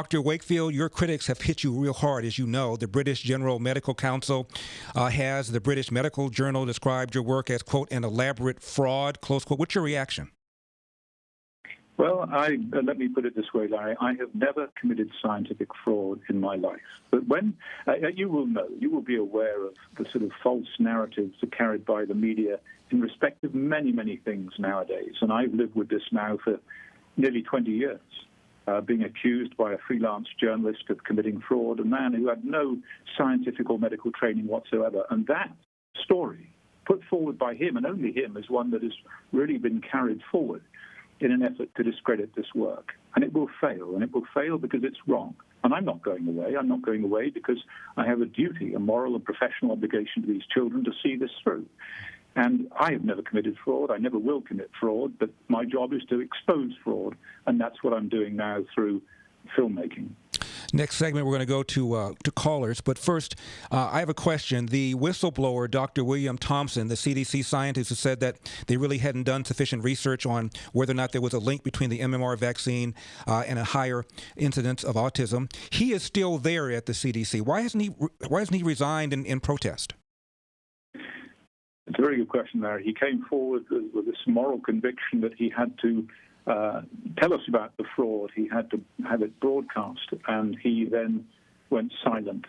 Dr. Wakefield, your critics have hit you real hard, as you know. The British General Medical Council has the British Medical Journal described your work as, quote, an elaborate fraud, close quote. What's your reaction? Well, let me put it this way, Larry. I have never committed scientific fraud in my life. But when you will be aware of the sort of false narratives that are carried by the media in respect of many, many things nowadays. And I've lived with this now for nearly 20 years. Being accused by a freelance journalist of committing fraud, a man who had no scientific or medical training whatsoever. And that story, put forward by him and only him, is one that has really been carried forward in an effort to discredit this work. And it will fail, and it will fail because it's wrong. And I'm not going away. I'm not going away because I have a duty, a moral and professional obligation to these children to see this through. And I have never committed fraud. I never will commit fraud, but my job is to expose fraud, and that's what I'm doing now through filmmaking. Next segment, we're going to go to callers. But first, I have a question. The whistleblower, Dr. William Thompson, the CDC scientist who said that they really hadn't done sufficient research on whether or not there was a link between the MMR vaccine and a higher incidence of autism, he is still there at the CDC. Why hasn't he resigned in protest? It's a very good question, Larry. He came forward with this moral conviction that he had to tell us about the fraud. He had to have it broadcast, and he then went silent.